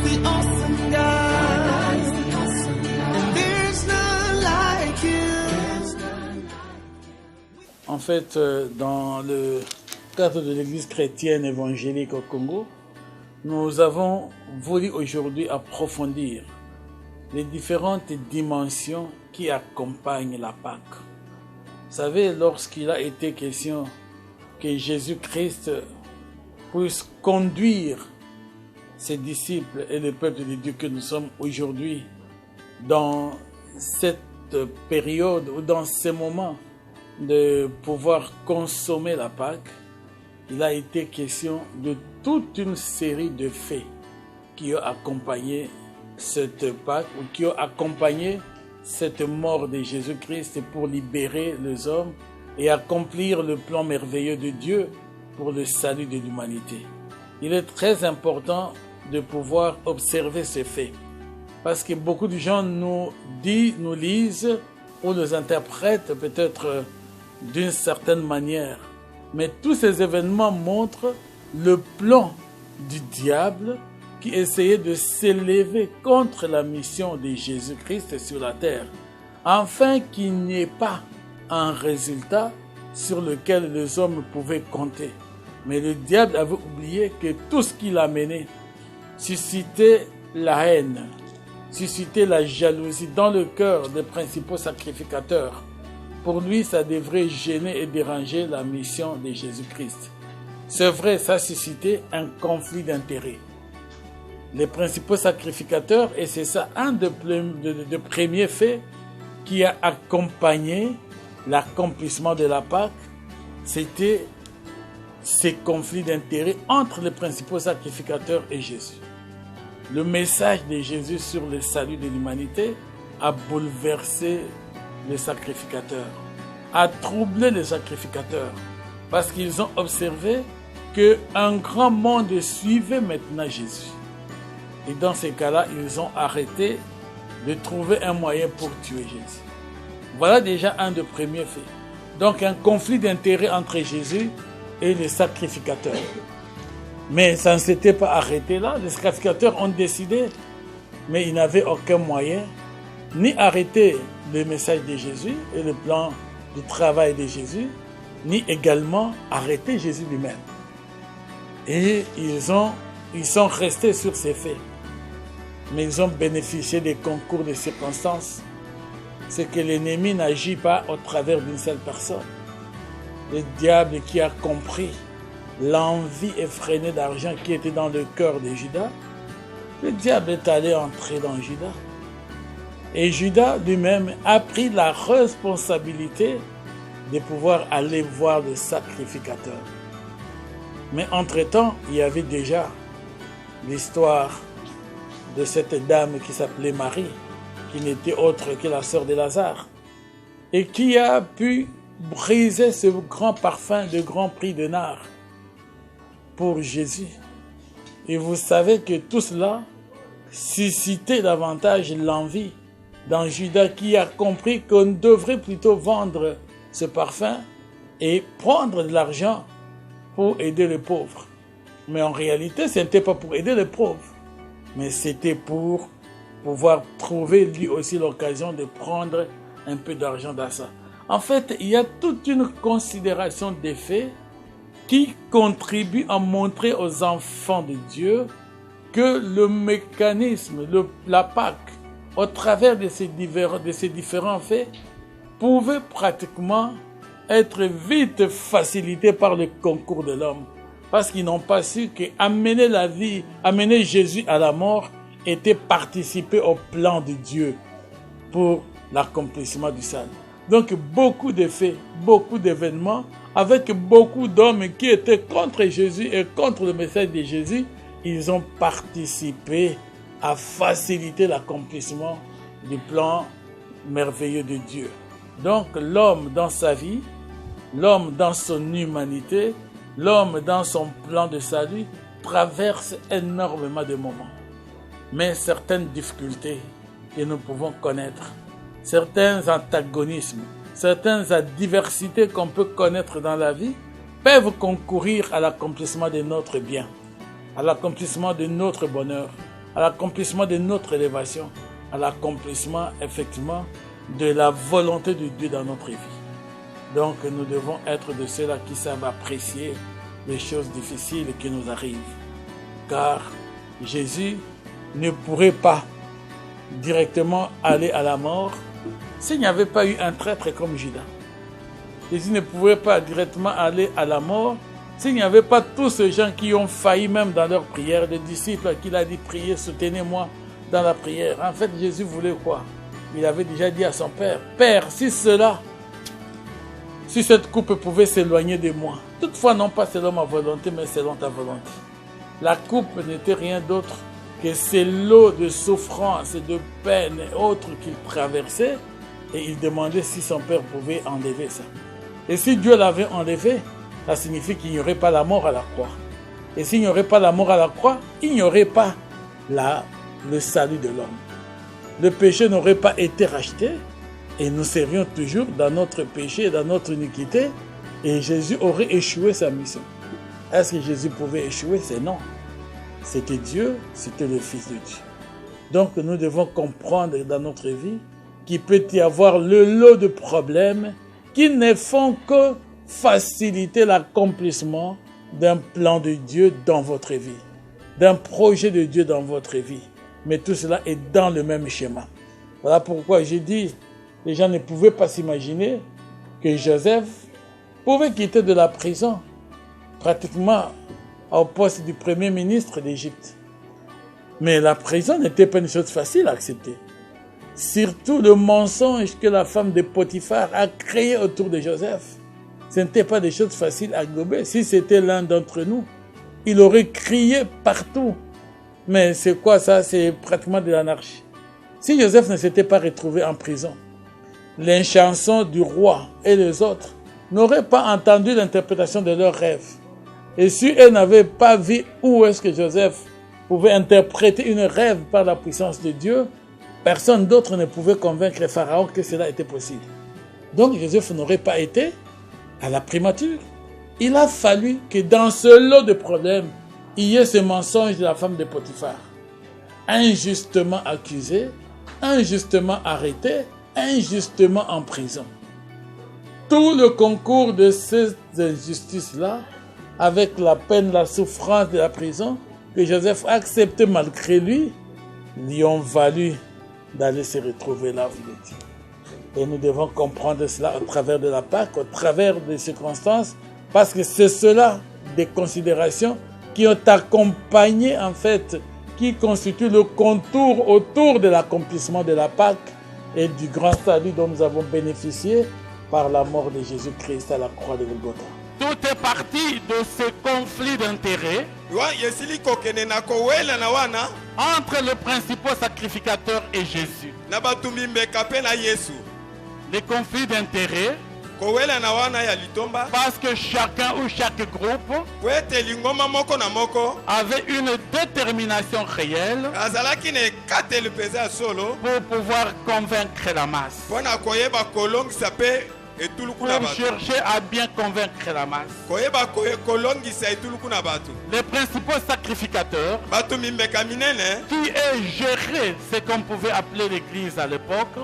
the awesome God. And there's none like you. En fait, dans le cadre de l'Église chrétienne évangélique au Congo, nous avons voulu aujourd'hui approfondir les différentes dimensions qui accompagnent la Pâque. Vous savez, lorsqu'il a été question que Jésus-Christ puisse conduire ses disciples et le peuple de Dieu que nous sommes aujourd'hui dans cette période ou dans ces moments de pouvoir consommer la Pâque, il a été question de toute une série de faits qui ont accompagné cette Pâque ou qui ont accompagné cette mort de Jésus-Christ pour libérer les hommes et accomplir le plan merveilleux de Dieu pour le salut de l'humanité. Il est très important de pouvoir observer ces faits parce que beaucoup de gens nous lisent ou nous interprètent peut-être d'une certaine manière. Mais tous ces événements montrent le plan du diable qui essayait de s'élever contre la mission de Jésus-Christ sur la terre, afin qu'il n'y ait pas un résultat sur lequel les hommes pouvaient compter. Mais le diable avait oublié que tout ce qu'il a mené suscitait la haine, suscitait la jalousie dans le cœur des principaux sacrificateurs. Pour lui, ça devrait gêner et déranger la mission de Jésus-Christ. C'est vrai, ça suscitait un conflit d'intérêts. Les principaux sacrificateurs, et c'est ça un des premiers faits qui a accompagné l'accomplissement de la Pâque, c'était ces conflits d'intérêts entre les principaux sacrificateurs et Jésus. Le message de Jésus sur le salut de l'humanité a bouleversé les sacrificateurs, a troublé les sacrificateurs, parce qu'ils ont observé qu'un grand monde suivait maintenant Jésus. Et dans ces cas-là, ils ont arrêté de trouver un moyen pour tuer Jésus. Voilà déjà un des premiers faits. Donc un conflit d'intérêts entre Jésus et les sacrificateurs. Mais ça ne s'était pas arrêté là. Les sacrificateurs ont décidé, mais ils n'avaient aucun moyen, ni arrêter le message de Jésus et le plan du travail de Jésus, ni également arrêter Jésus lui-même. Et ils sont restés sur ces faits. Mais ils ont bénéficié des concours de circonstances. C'est que l'ennemi n'agit pas au travers d'une seule personne. Le diable qui a compris l'envie effrénée d'argent qui était dans le cœur de Judas, le diable est allé entrer dans Judas. Et Judas lui-même a pris la responsabilité de pouvoir aller voir le sacrificateur. Mais entre-temps, il y avait déjà l'histoire de cette dame qui s'appelait Marie, qui n'était autre que la sœur de Lazare, et qui a pu briser ce grand parfum de grand prix de nard pour Jésus. Et vous savez que tout cela suscitait davantage l'envie dans Judas, qui a compris qu'on devrait plutôt vendre ce parfum et prendre de l'argent pour aider les pauvres. Mais en réalité, ce n'était pas pour aider les pauvres, mais c'était pour pouvoir trouver lui aussi l'occasion de prendre un peu d'argent dans ça. En fait, il y a toute une considération des faits qui contribue à montrer aux enfants de Dieu que le mécanisme, la Pâque, au travers de ces différents faits, pouvait pratiquement être vite facilité par le concours de l'homme. Parce qu'ils n'ont pas su qu'amener la vie, amener Jésus à la mort, était participer au plan de Dieu pour l'accomplissement du salut. Donc beaucoup de faits, beaucoup d'événements, avec beaucoup d'hommes qui étaient contre Jésus et contre le message de Jésus, ils ont participé à faciliter l'accomplissement du plan merveilleux de Dieu. Donc l'homme dans sa vie, l'homme dans son humanité, l'homme dans son plan de salut traverse énormément de moments. Mais certaines difficultés que nous pouvons connaître, certains antagonismes, certaines adversités qu'on peut connaître dans la vie peuvent concourir à l'accomplissement de notre bien, à l'accomplissement de notre bonheur. à l'accomplissement de notre élévation, à l'accomplissement effectivement de la volonté de Dieu dans notre vie. Donc nous devons être de ceux-là qui savent apprécier les choses difficiles qui nous arrivent. Car Jésus ne pourrait pas directement aller à la mort s'il n'y avait pas eu un traître comme Judas. Jésus ne pouvait pas directement aller à la mort s'il n'y avait pas tous ces gens qui ont failli même dans leur prière, les disciples qu'il a dit priez, soutenez-moi dans la prière. En fait, Jésus voulait quoi? Il avait déjà dit à son Père, Père, si cette coupe pouvait s'éloigner de moi, toutefois non pas selon ma volonté, mais selon ta volonté. La coupe n'était rien d'autre que c'est l'eau de souffrance et de peine et autres qu'il traversait, et il demandait si son Père pouvait enlever ça. Et si Dieu l'avait enlevé, ça signifie qu'il n'y aurait pas la mort à la croix. Et s'il n'y aurait pas la mort à la croix, il n'y aurait pas le salut de l'homme. Le péché n'aurait pas été racheté et nous serions toujours dans notre péché et dans notre iniquité et Jésus aurait échoué sa mission. Est-ce que Jésus pouvait échouer? C'est non. C'était Dieu, c'était le Fils de Dieu. Donc nous devons comprendre dans notre vie qu'il peut y avoir le lot de problèmes qui ne font que faciliter l'accomplissement d'un plan de Dieu dans votre vie, d'un projet de Dieu dans votre vie. Mais tout cela est dans le même schéma. Voilà pourquoi j'ai dit, les gens ne pouvaient pas s'imaginer que Joseph pouvait quitter de la prison, pratiquement au poste du premier ministre d'Égypte. Mais la prison n'était pas une chose facile à accepter. Surtout le mensonge que la femme de Potiphar a créé autour de Joseph. Ce n'était pas des choses faciles à gober. Si c'était l'un d'entre nous, il aurait crié partout. Mais c'est quoi ça? C'est pratiquement de l'anarchie. Si Joseph ne s'était pas retrouvé en prison, les chansons du roi et les autres n'auraient pas entendu l'interprétation de leurs rêves. Et si eux n'avaient pas vu où est-ce que Joseph pouvait interpréter une rêve par la puissance de Dieu, personne d'autre ne pouvait convaincre le Pharaon que cela était possible. Donc Joseph n'aurait pas été à la primature. Il a fallu que dans ce lot de problèmes, il y ait ce mensonge de la femme de Potiphar. Injustement accusée, injustement arrêtée, injustement en prison. Tout le concours de ces injustices-là, avec la peine, la souffrance de la prison, que Joseph a accepté malgré lui, lui ont valu d'aller se retrouver là où il était. Et nous devons comprendre cela au travers de la Pâque, au travers des circonstances, parce que c'est cela, des considérations qui ont accompagné, en fait, qui constituent le contour autour de l'accomplissement de la Pâque et du grand salut dont nous avons bénéficié par la mort de Jésus-Christ à la croix de Golgotha. Tout est parti de ce conflit d'intérêts entre le principal sacrificateur et Jésus. Les conflits d'intérêts parce que chacun ou chaque groupe avait une détermination réelle pour pouvoir convaincre la masse. Pour chercher à bien convaincre la masse. Les principaux sacrificateurs qui géraient ce qu'on pouvait appeler l'église à l'époque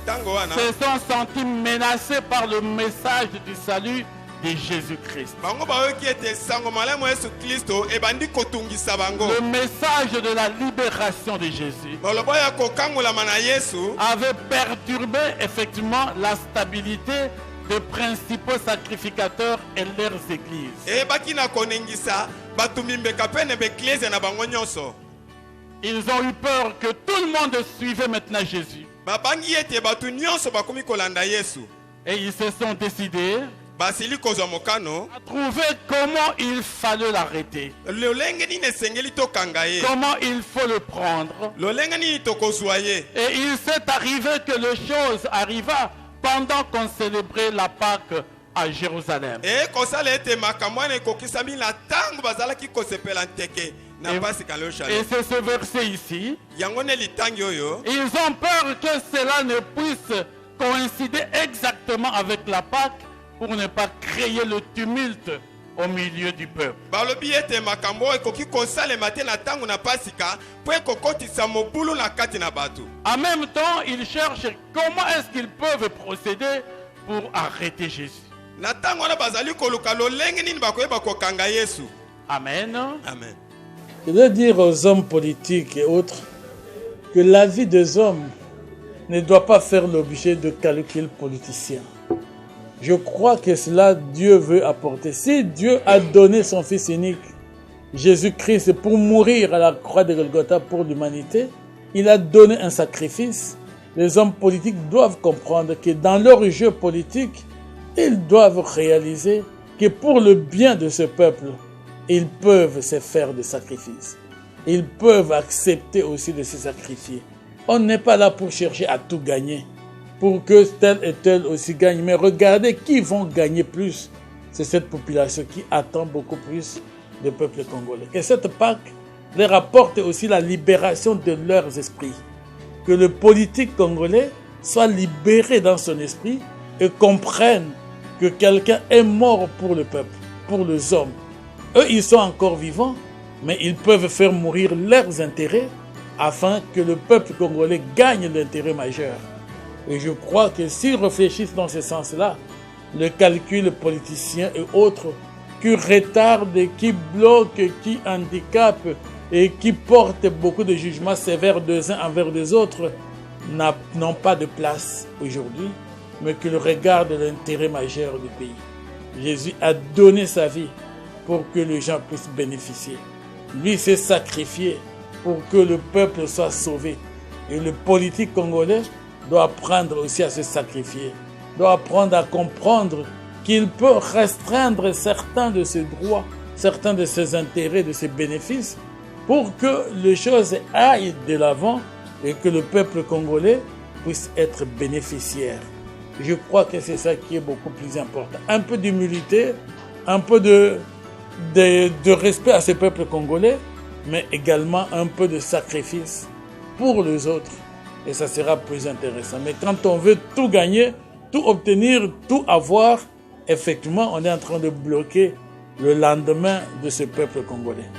se sont sentis menacés par le message du salut de Jésus-Christ. Le message de la libération de Jésus avait perturbé effectivement la stabilité des principaux sacrificateurs et leurs églises. Ils ont eu peur que tout le monde suivait maintenant Jésus. Et ils se sont décidés à trouver comment il fallait l'arrêter. Comment il faut le prendre. Et il s'est arrivé que les choses arriva pendant qu'on célébrait la Pâque à Jérusalem. Et c'est ce verset ici. Ils ont peur que cela ne puisse coïncider exactement avec la Pâque pour ne pas créer le tumulte au milieu du peuple. En même temps, ils cherchent comment est-ce qu'ils peuvent procéder pour arrêter Jésus. Amen. Amen. Je veux dire aux hommes politiques et autres que la vie des hommes ne doit pas faire l'objet de calculs politiciens. Je crois que cela Dieu veut apporter. Si Dieu a donné son Fils unique, Jésus-Christ, pour mourir à la croix de Golgotha pour l'humanité, il a donné un sacrifice. Les hommes politiques doivent comprendre que dans leur jeu politique, ils doivent réaliser que pour le bien de ce peuple, ils peuvent se faire des sacrifices. Ils peuvent accepter aussi de se sacrifier. On n'est pas là pour chercher à tout gagner, pour que tel et tel aussi gagne. Mais regardez qui vont gagner plus. C'est cette population qui attend beaucoup plus du peuple congolais. Que cette Pâque leur apporte aussi la libération de leurs esprits. Que le politique congolais soit libéré dans son esprit et comprenne que quelqu'un est mort pour le peuple, pour les hommes. Eux, ils sont encore vivants, mais ils peuvent faire mourir leurs intérêts afin que le peuple congolais gagne l'intérêt majeur. Et je crois que s'ils réfléchissent dans ce sens-là, le calcul politicien et autres qui retardent, qui bloquent, qui handicapent et qui portent beaucoup de jugements sévères des uns envers les autres n'ont pas de place aujourd'hui, mais qu'ils regardent l'intérêt majeur du pays. Jésus a donné sa vie pour que les gens puissent bénéficier. Lui s'est sacrifié pour que le peuple soit sauvé. Et le politique congolais doit apprendre aussi à se sacrifier, doit apprendre à comprendre qu'il peut restreindre certains de ses droits, certains de ses intérêts, de ses bénéfices, pour que les choses aillent de l'avant et que le peuple congolais puisse être bénéficiaire. Je crois que c'est ça qui est beaucoup plus important. Un peu d'humilité, un peu de respect à ce peuple congolais, mais également un peu de sacrifice pour les autres. Et ça sera plus intéressant. Mais quand on veut tout gagner, tout obtenir, tout avoir, effectivement, on est en train de bloquer le lendemain de ce peuple congolais.